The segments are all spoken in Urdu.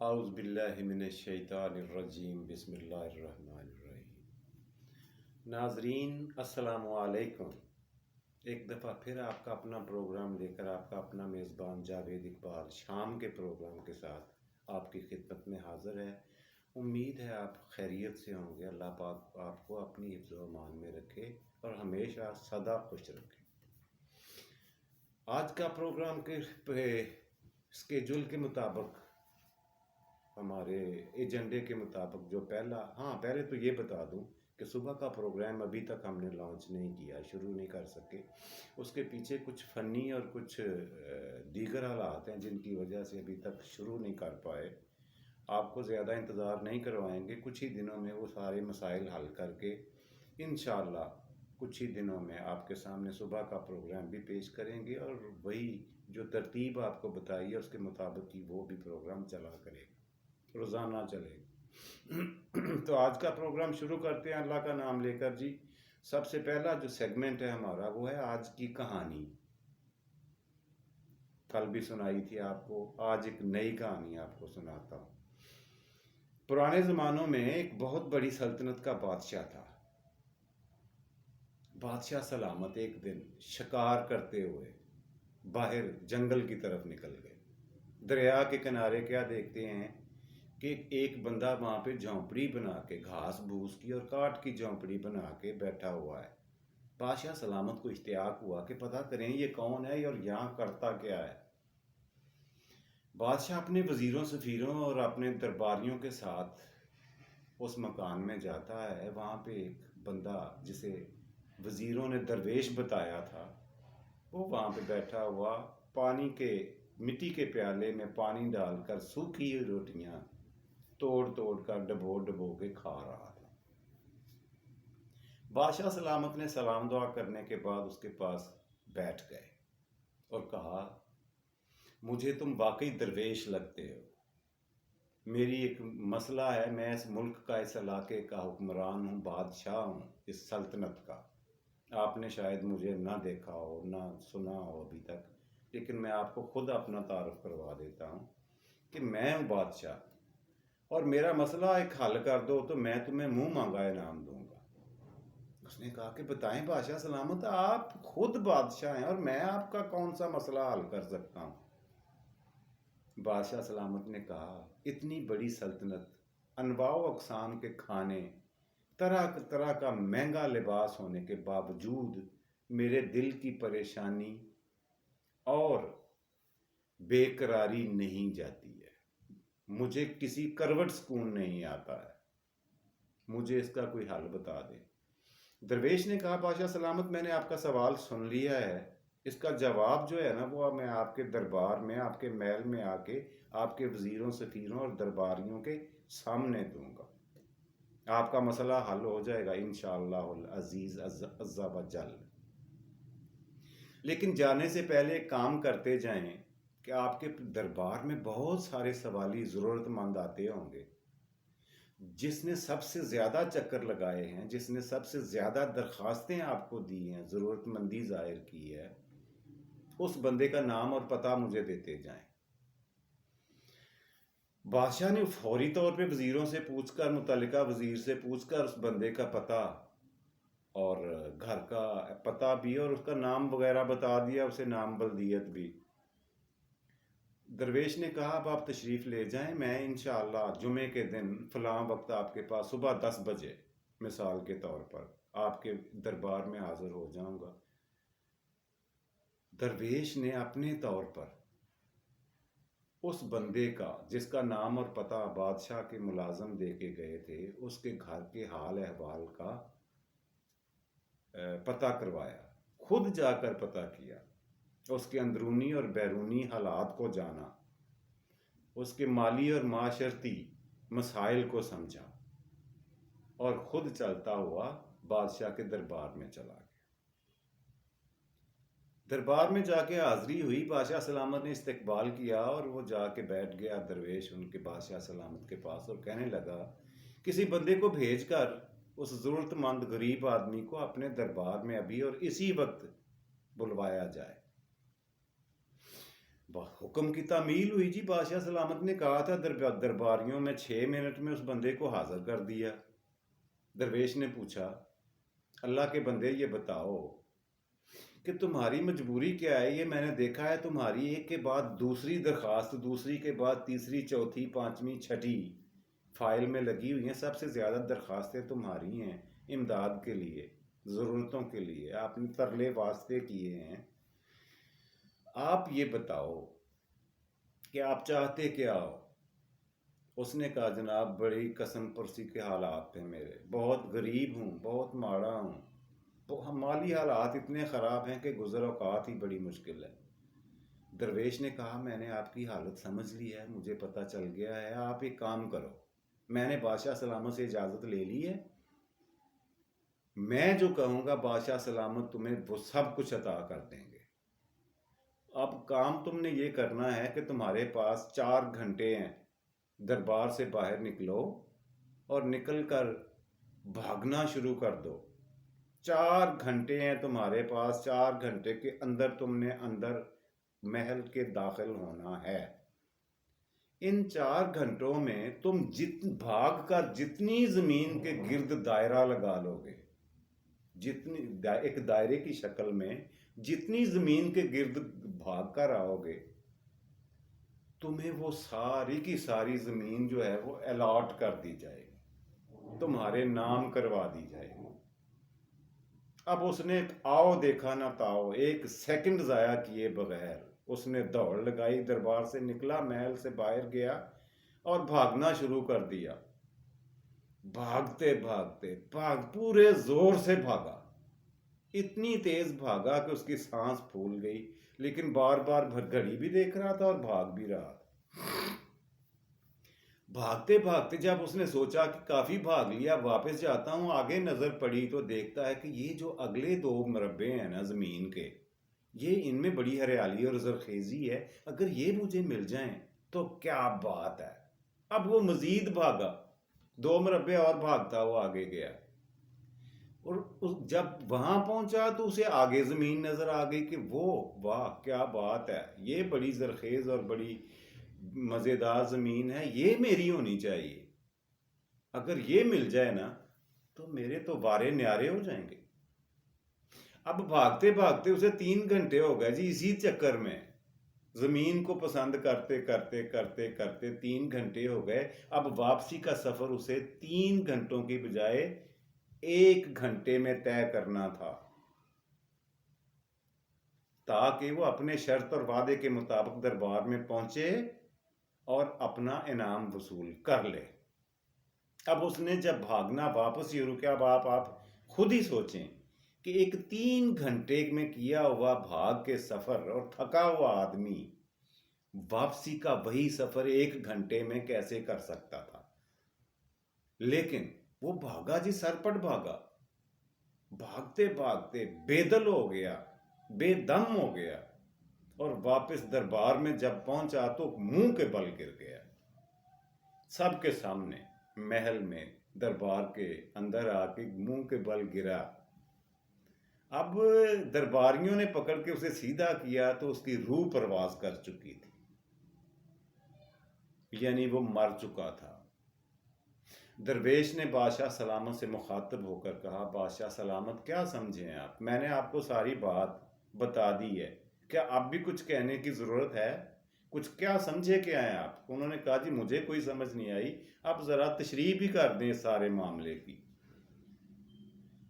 اعوذ باللہ من الشیطان الرجیم بسم اللہ الرحمن الرحیم۔ ناظرین السلام علیکم۔ ایک دفعہ پھر آپ کا اپنا پروگرام لے کر آپ کا اپنا میزبان جاوید اقبال شام کے پروگرام کے ساتھ آپ کی خدمت میں حاضر ہے۔ امید ہے آپ خیریت سے ہوں گے۔ اللہ پاک آپ کو اپنی حفظ و امان میں رکھے اور ہمیشہ سدا خوش رکھے۔ آج کا پروگرام کے اسکیجول کے مطابق، ہمارے ایجنڈے کے مطابق جو پہلے تو یہ بتا دوں کہ صبح کا پروگرام ابھی تک ہم نے لانچ نہیں کیا، شروع نہیں کر سکے۔ اس کے پیچھے کچھ فنی اور کچھ دیگر حالات ہیں جن کی وجہ سے ابھی تک شروع نہیں کر پائے۔ آپ کو زیادہ انتظار نہیں کروائیں گے، کچھ ہی دنوں میں وہ سارے مسائل حل کر کے انشاءاللہ کچھ ہی دنوں میں آپ کے سامنے صبح کا پروگرام بھی پیش کریں گے، اور وہی جو ترتیب آپ کو بتائی ہے اس کے مطابق ہی وہ بھی پروگرام چلا کرے گا، روزانہ چلے گا۔ تو آج کا پروگرام شروع کرتے ہیں اللہ کا نام لے کر۔ جی، سب سے پہلا جو سیگمنٹ ہے ہمارا وہ ہے آج کی کہانی۔ کل بھی سنائی تھی آپ کو، آج ایک نئی کہانی آپ کو سناتا ہوں۔ پرانے زمانوں میں ایک بہت بڑی سلطنت کا بادشاہ تھا۔ بادشاہ سلامت ایک دن شکار کرتے ہوئے باہر جنگل کی طرف نکل گئے۔ دریا کے کنارے کیا دیکھتے ہیں کہ ایک بندہ وہاں پہ جھونپڑی بنا کے، گھاس بھوس کی اور کاٹ کی جھونپڑی بنا کے بیٹھا ہوا ہے۔ بادشاہ سلامت کو اشتیاق ہوا کہ پتہ کریں یہ کون ہے اور یہاں کرتا کیا ہے۔ بادشاہ اپنے وزیروں، سفیروں اور اپنے درباریوں کے ساتھ اس مکان میں جاتا ہے۔ وہاں پہ ایک بندہ جسے وزیروں نے درویش بتایا تھا، وہ وہاں پہ بیٹھا ہوا مٹی کے پیالے میں پانی ڈال کر سوکھی ہوئی روٹیاں توڑ کر ڈبو کے کھا رہا تھا۔ بادشاہ سلامت نے سلام دعا کرنے کے بعد اس کے پاس بیٹھ گئے اور کہا، مجھے تم واقعی درویش لگتے ہو۔ میری ایک مسئلہ ہے، میں اس ملک کا، اس علاقے کا حکمران ہوں، بادشاہ ہوں اس سلطنت کا۔ آپ نے شاید مجھے نہ دیکھا ہو، نہ سنا ہو ابھی تک، لیکن میں آپ کو خود اپنا تعارف کروا دیتا ہوں کہ میں ہوں بادشاہ، اور میرا مسئلہ ایک حل کر دو تو میں تمہیں منہ مانگا انعام دوں گا۔ اس نے کہا کہ بتائیں بادشاہ سلامت، آپ خود بادشاہ ہیں اور میں آپ کا کون سا مسئلہ حل کر سکتا ہوں؟ بادشاہ سلامت نے کہا، اتنی بڑی سلطنت، انواع و اقسام کے کھانے، طرح طرح کا مہنگا لباس ہونے کے باوجود میرے دل کی پریشانی اور بے قراری نہیں جاتی ہے۔ مجھے کسی کروٹ سکون نہیں آتا ہے، مجھے اس کا کوئی حل بتا دیں۔ درویش نے کہا، بادشاہ سلامت، میں نے آپ کا سوال سن لیا ہے، اس کا جواب جو ہے نا وہ میں آپ کے دربار میں، آپ کے محل میں آ کے آپ کے وزیروں، سفیروں اور درباریوں کے سامنے دوں گا۔ آپ کا مسئلہ حل ہو جائے گا انشاءاللہ العزیز عز و جل۔ لیکن جانے سے پہلے ایک کام کرتے جائیں کہ آپ کے دربار میں بہت سارے سوالی ضرورت مند آتے ہوں گے۔ جس نے سب سے زیادہ چکر لگائے ہیں، جس نے سب سے زیادہ درخواستیں آپ کو دی ہیں، ضرورت مندی ظاہر کی ہے، اس بندے کا نام اور پتہ مجھے دیتے جائیں۔ بادشاہ نے فوری طور پہ وزیروں سے پوچھ کر، متعلقہ وزیر سے پوچھ کر اس بندے کا پتہ اور گھر کا پتہ بھی اور اس کا نام وغیرہ بتا دیا، اسے نام بلدیت بھی۔ درویش نے کہا، اب آپ تشریف لے جائیں، میں انشاءاللہ جمعے کے دن فلاں وقت آپ کے پاس صبح 10 بجے مثال کے طور پر آپ کے دربار میں حاضر ہو جاؤں گا۔ درویش نے اپنے طور پر اس بندے کا، جس کا نام اور پتہ بادشاہ کے ملازم دے کے گئے تھے، اس کے گھر کے حال احوال کا پتہ کروایا، خود جا کر پتہ کیا، اس کے اندرونی اور بیرونی حالات کو جانا، اس کے مالی اور معاشرتی مسائل کو سمجھا، اور خود چلتا ہوا بادشاہ کے دربار میں چلا گیا۔ دربار میں جا کے حاضری ہوئی، بادشاہ سلامت نے استقبال کیا اور وہ جا کے بیٹھ گیا درویش ان کے بادشاہ سلامت کے پاس، اور کہنے لگا، کسی بندے کو بھیج کر اس ضرورت مند غریب آدمی کو اپنے دربار میں ابھی اور اسی وقت بلوایا جائے۔ حکم کی تعمیل ہوئی جی. بادشاہ سلامت نے کہا تھا درباریوں میں 6 منٹ میں اس بندے کو حاضر کر دیا. درویش نے پوچھا اللہ کے بندے یہ بتاؤ کہ تمہاری مجبوری کیا ہے؟ یہ میں نے دیکھا ہے تمہاری ایک کے بعد دوسری درخواست، دوسری کے بعد تیسری، چوتھی، پانچویں، چھٹی فائل میں لگی ہوئی ہیں. سب سے زیادہ درخواستیں تمہاری ہیں امداد کے لیے، ضرورتوں کے لیے. آپ نے ترلے واسطے کیے ہیں. آپ یہ بتاؤ کہ آپ چاہتے کیا ہو؟ اس نے کہا جناب بڑی قسم پرسی کے حالات ہیں میرے، بہت غریب ہوں، بہت ماڑا ہوں، مالی حالات اتنے خراب ہیں کہ گزر اوقات ہی بڑی مشکل ہے. درویش نے کہا میں نے آپ کی حالت سمجھ لی ہے، مجھے پتہ چل گیا ہے. آپ ایک کام کرو، میں نے بادشاہ سلامت سے اجازت لے لی ہے، میں جو کہوں گا بادشاہ سلامت تمہیں وہ سب کچھ عطا کر دیں گے. اب کام تم نے یہ کرنا ہے کہ تمہارے پاس 4 گھنٹے ہیں، دربار سے باہر نکلو اور نکل کر بھاگنا شروع کر دو. 4 گھنٹے ہیں تمہارے پاس، 4 گھنٹے کے اندر تم نے اندر محل کے داخل ہونا ہے. ان 4 گھنٹوں میں تم بھاگ کر جتنی زمین کے گرد دائرہ لگا لو گے، جتنی ایک دائرے کی شکل میں جتنی زمین کے گرد بھاگ کر آؤ گے، تمہیں وہ ساری کی ساری زمین جو ہے وہ الاٹ کر دی جائے گی، تمہارے نام کروا دی جائے گی. اب اس نے آؤ دیکھا نہ تاؤ، 1 سیکنڈ ضائع کیے بغیر اس نے دوڑ لگائی، دربار سے نکلا، محل سے باہر گیا اور بھاگنا شروع کر دیا. بھاگتے بھاگتے پورے زور سے بھاگا، اتنی تیز بھاگا کہ اس کی سانس پھول گئی، لیکن بار بار گھڑی بھی دیکھ رہا تھا اور بھاگ بھی رہا تھا. بھاگتے بھاگتے جب اس نے سوچا کہ کافی بھاگ لیا، واپس جاتا ہوں، آگے نظر پڑی تو دیکھتا ہے کہ یہ جو اگلے 2 مربع ہیں نا زمین کے، یہ ان میں بڑی ہریالی اور زرخیزی ہے، اگر یہ مجھے مل جائیں تو کیا بات ہے. اب وہ مزید بھاگا، 2 مربع اور بھاگتا ہوا آگے گیا، اور جب وہاں پہنچا تو اسے آگے زمین نظر آ گئی کہ وہ واہ کیا بات ہے، یہ بڑی زرخیز اور بڑی مزیدار زمین ہے، یہ میری ہونی چاہیے، اگر یہ مل جائے نا تو میرے تو وارے نیارے ہو جائیں گے. اب بھاگتے بھاگتے اسے 3 گھنٹے ہو گئے جی، اسی چکر میں زمین کو پسند کرتے کرتے کرتے کرتے 3 گھنٹے ہو گئے. اب واپسی کا سفر اسے 3 گھنٹوں کی بجائے 1 گھنٹے میں طے کرنا تھا، تاکہ وہ اپنے شرط اور وعدے کے مطابق دربار میں پہنچے اور اپنا انعام وصول کر لے. اب اس نے جب بھاگنا واپس شروع کیا، اب آپ خود ہی سوچیں کہ ایک 3 گھنٹے میں کیا ہوا بھاگ کے سفر اور تھکا ہوا آدمی واپسی کا وہی سفر 1 گھنٹے میں کیسے کر سکتا تھا. لیکن وہ بھاگا جی، سرپٹ بھاگا، بھاگتے بھاگتے بے دل ہو گیا، بے دم ہو گیا، اور واپس دربار میں جب پہنچا تو منہ کے بل گر گیا. سب کے سامنے محل میں دربار کے اندر آ کے منہ کے بل گرا. اب درباریوں نے پکڑ کے اسے سیدھا کیا تو اس کی روح پرواز کر چکی تھی، یعنی وہ مر چکا تھا. درویش نے بادشاہ سلامت سے مخاطب ہو کر کہا بادشاہ سلامت کیا سمجھیں آپ، میں نے آپ کو ساری بات بتا دی ہے، کیا اب بھی کچھ کہنے کی ضرورت ہے؟ کچھ کیا سمجھے کیا ہیں آپ؟ انہوں نے کہا جی مجھے کوئی سمجھ نہیں آئی، آپ ذرا تشریح بھی کر دیں سارے معاملے کی.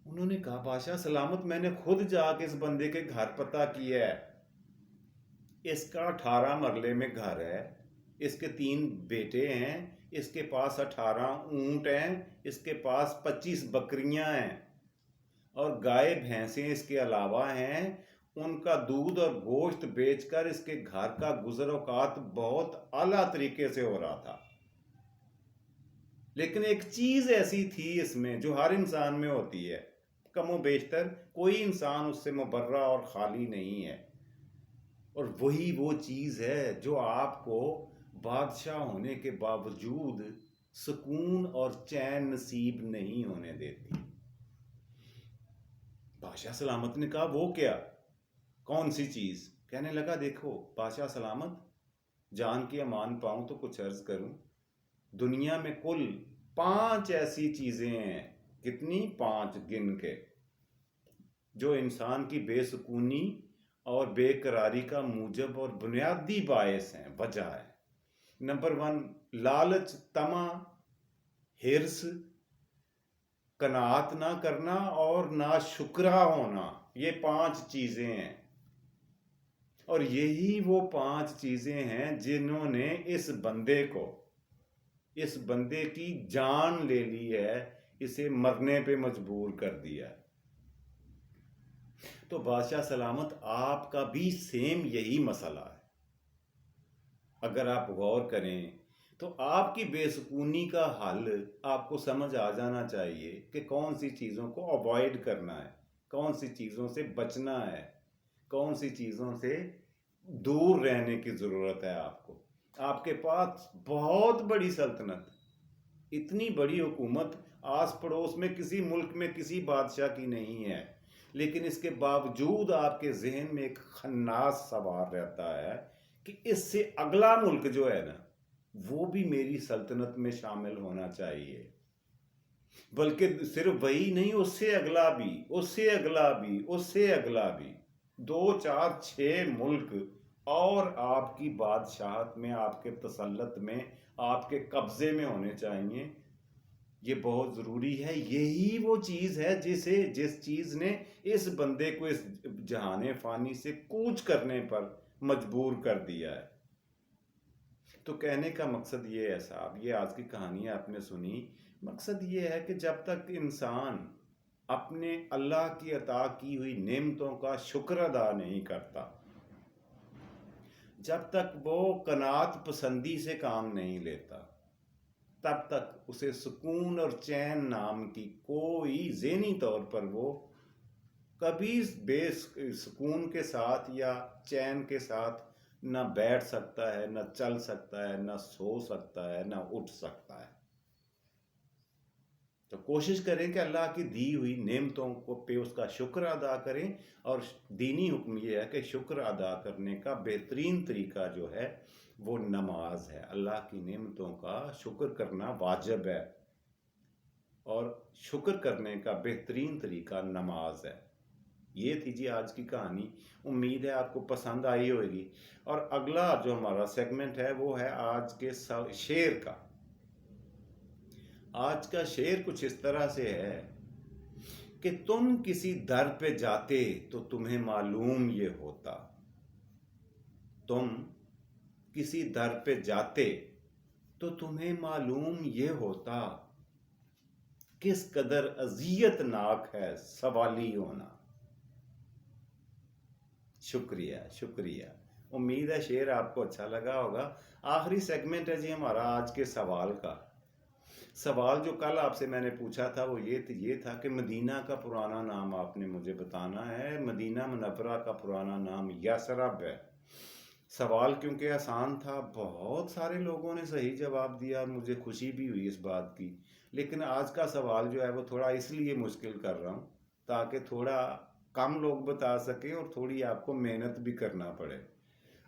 انہوں نے کہا بادشاہ سلامت میں نے خود جا کے اس بندے کے گھر پتہ کیا ہے، اس کا 18 مرلے میں گھر ہے، اس کے 3 بیٹے ہیں، اس کے پاس 18 اونٹ ہیں، اس کے پاس 25 بکریاں ہیں، اور گائے بھینسیں اس کے علاوہ ہیں. ان کا دودھ اور گوشت بیچ کر اس کے گھر کا گزر اوقات بہت اعلیٰ طریقے سے ہو رہا تھا. لیکن ایک چیز ایسی تھی اس میں جو ہر انسان میں ہوتی ہے، کم و بیشتر کوئی انسان اس سے مبرہ اور خالی نہیں ہے، اور وہی وہ چیز ہے جو آپ کو بادشاہ ہونے کے باوجود سکون اور چین نصیب نہیں ہونے دیتی. بادشاہ سلامت نے کہا وہ کیا، کون سی چیز؟ کہنے لگا دیکھو بادشاہ سلامت، جان کی امان پاؤں تو کچھ عرض کروں، دنیا میں کل 5 ایسی چیزیں ہیں، کتنی؟ 5 گن کے، جو انسان کی بے سکونی اور بے قراری کا موجب اور بنیادی باعث ہیں، وجہ ہے۔ نمبر 1، لالچ، طمع، حرص، قناعت نہ کرنا اور ناشکرا ہونا، یہ 5 چیزیں ہیں۔ اور یہی وہ 5 چیزیں ہیں جنہوں نے اس بندے کی جان لے لی ہے، اسے مرنے پہ مجبور کر دیا۔ تو بادشاہ سلامت، آپ کا بھی سیم یہی مسئلہ ہے۔ اگر آپ غور کریں تو آپ کی بے سکونی کا حل آپ کو سمجھ آ جانا چاہیے کہ کون سی چیزوں کو اوائڈ کرنا ہے، کون سی چیزوں سے بچنا ہے، کون سی چیزوں سے دور رہنے کی ضرورت ہے آپ کو۔ آپ کے پاس بہت بڑی سلطنت، اتنی بڑی حکومت آس پڑوس میں کسی ملک میں کسی بادشاہ کی نہیں ہے، لیکن اس کے باوجود آپ کے ذہن میں ایک خناس سوال رہتا ہے کہ اس سے اگلا ملک جو ہے نا، وہ بھی میری سلطنت میں شامل ہونا چاہیے۔ بلکہ صرف وہی نہیں، اس سے اگلا بھی، اس سے اگلا بھی، اس سے اگلا بھی، 2 4 6 ملک اور آپ کی بادشاہت میں، آپ کے تسلط میں، آپ کے قبضے میں ہونے چاہیے۔ یہ بہت ضروری ہے۔ یہی وہ چیز ہے جس چیز نے اس بندے کو اس جہان فانی سے کوچ کرنے پر مجبور کر دیا ہے۔ تو کہنے کا مقصد یہ ہے صاحب، یہ آج کی کہانی آپ نے سنی، مقصد یہ ہے کہ جب تک انسان اپنے اللہ کی عطا کی ہوئی نعمتوں کا شکر ادا نہیں کرتا، جب تک وہ قناعت پسندی سے کام نہیں لیتا، تب تک اسے سکون اور چین نام کی کوئی ذہنی طور پر وہ کبھی بے سکون کے ساتھ یا چین کے ساتھ نہ بیٹھ سکتا ہے، نہ چل سکتا ہے، نہ سو سکتا ہے، نہ اٹھ سکتا ہے۔ تو کوشش کریں کہ اللہ کی دی ہوئی نعمتوں کو پہ اس کا شکر ادا کریں، اور دینی حکم یہ ہے کہ شکر ادا کرنے کا بہترین طریقہ جو ہے وہ نماز ہے۔ اللہ کی نعمتوں کا شکر کرنا واجب ہے، اور شکر کرنے کا بہترین طریقہ نماز ہے۔ یہ تھی جی آج کی کہانی، امید ہے آپ کو پسند آئی ہوئے گی۔ اور اگلا جو ہمارا سیگمنٹ ہے وہ ہے آج کے شعر کا۔ آج کا شعر کچھ اس طرح سے ہے کہ تم کسی در پہ جاتے تو تمہیں معلوم یہ ہوتا، تم کسی در پہ جاتے تو تمہیں معلوم یہ ہوتا، کس قدر اذیت ناک ہے سوالی ہونا۔ شکریہ شکریہ، امید ہے شعر آپ کو اچھا لگا ہوگا۔ آخری سیگمنٹ ہے جی ہمارا آج کے سوال کا۔ سوال جو کل آپ سے میں نے پوچھا تھا وہ یہ تھا کہ مدینہ کا پرانا نام آپ نے مجھے بتانا ہے۔ مدینہ منورہ کا پرانا نام یثرب ہے۔ سوال کیونکہ آسان تھا، بہت سارے لوگوں نے صحیح جواب دیا، مجھے خوشی بھی ہوئی اس بات کی۔ لیکن آج کا سوال جو ہے وہ تھوڑا اس لیے مشکل کر رہا ہوں تاکہ تھوڑا کم لوگ بتا سکیں اور تھوڑی آپ کو محنت بھی کرنا پڑے۔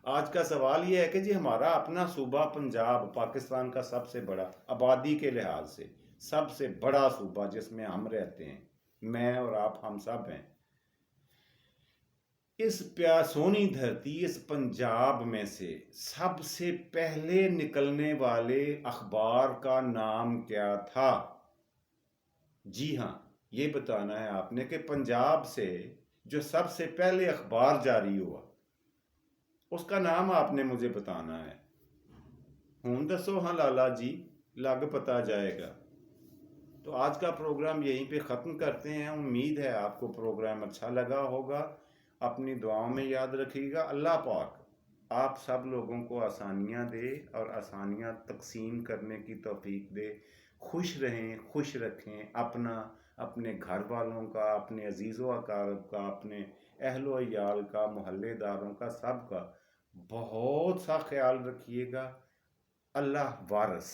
آج کا سوال یہ ہے کہ جی ہمارا اپنا صوبہ پنجاب، پاکستان کا سب سے بڑا، آبادی کے لحاظ سے سب سے بڑا صوبہ جس میں ہم رہتے ہیں، میں اور آپ ہم سب ہیں، اس سونی دھرتی، اس پنجاب میں سے سب سے پہلے نکلنے والے اخبار کا نام کیا تھا؟ جی ہاں، یہ بتانا ہے آپ نے کہ پنجاب سے جو سب سے پہلے اخبار جاری ہوا اس کا نام آپ نے مجھے بتانا ہے۔ ہوں دسو ہاں لالا جی، لگ پتا جائے گا۔ تو آج کا پروگرام یہیں پہ ختم کرتے ہیں۔ امید ہے آپ کو پروگرام اچھا لگا ہوگا۔ اپنی دعاؤں میں یاد رکھیے گا۔ اللہ پاک آپ سب لوگوں کو آسانیاں دے اور آسانیاں تقسیم کرنے کی توفیق دے۔ خوش رہیں، خوش رکھیں اپنا، اپنے گھر والوں کا، اپنے عزیز و اقارب کا، اپنے اہل و عیال کا، محلے داروں کا، سب کا بہت سا خیال رکھیے گا۔ اللہ وارث۔